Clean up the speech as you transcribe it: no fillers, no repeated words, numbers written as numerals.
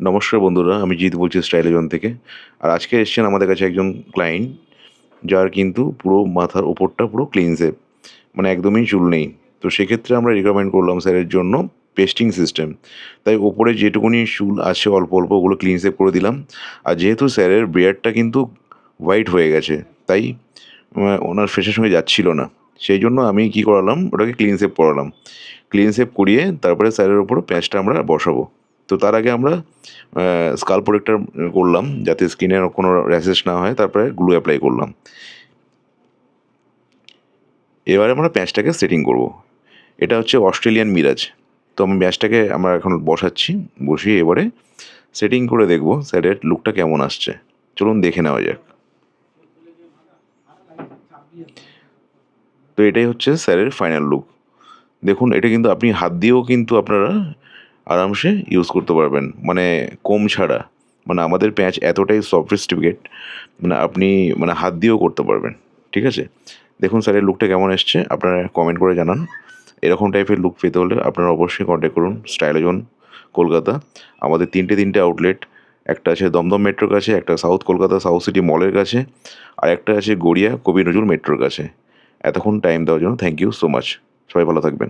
নমস্কার বন্ধুরা, আমি জিৎ বলছি স্টাইলজন থেকে। আর আজকে এসছেন আমাদের কাছে একজন ক্লায়েন্ট, যার কিন্তু পুরো মাথার ওপরটা পুরো ক্লিন শেভ, মানে একদমই চুল নেই। তো সেক্ষেত্রে আমরা রিকমেন্ড করলাম স্যারের জন্য পেস্টিং সিস্টেম। তাই ওপরে যেটুকুনি চুল আছে অল্প অল্প ওগুলো ক্লিন শেভ করে দিলাম। আর যেহেতু স্যারের বিয়ার্ডটা কিন্তু হোয়াইট হয়ে গেছে, তাই ওনার ফেসের সঙ্গে যাচ্ছিল না। সেই জন্য আমি কী করালাম, ওটাকে ক্লিন শেভ করালাম। ক্লিন শেভ করিয়ে তারপরে স্যারের ওপর প্যাঁচটা আমরা বসাবো। তো তার আগে আমরা স্কাল্প প্রোটেক্টর করলাম, যাতে স্কিনের কোনো র্যাশেস না হয়। তারপরে গ্লু অ্যাপ্লাই করলাম। এবারে আমরা প্যাঁচটাকে সেটিং করব। এটা হচ্ছে অস্ট্রেলিয়ান মিরাজ। তো আমি প্যাঁচটাকে আমরা এখন বসাচ্ছি। বসিয়ে এবারে সেটিং করে দেখব স্যারের লুকটা কেমন আসছে। চলুন দেখে নেওয়া যাক। তো এটাই হচ্ছে স্যারের ফাইনাল লুক। দেখুন, এটা কিন্তু আপনি হাত দিয়েও কিন্তু আপনারা আরামসে ইউজ করতে পারবেন, মানে কোম ছাড়া। মানে আমাদের প্যাঁচ এতটাই সফিস্টিকেট, মানে আপনি মানে হাত দিয়েও করতে পারবেন। ঠিক আছে? দেখুন স্যারের লুকটা কেমন এসছে, আপনারা কমেন্ট করে জানান। এরকম টাইপের লুক পেতে হলে আপনারা অবশ্যই কন্ট্যাক্ট করুন স্টাইলজন কলকাতা। আমাদের তিনটে আউটলেট। একটা আছে দমদম মেট্রোর কাছে, একটা সাউথ কলকাতা সাউথ সিটি মলের কাছে, আর একটা আছে গড়িয়া কবি নজরুল মেট্রোর কাছে। এতক্ষণ টাইম দেওয়ার জন্য থ্যাংক ইউ সো মাচ। সবাই ভালো থাকবেন।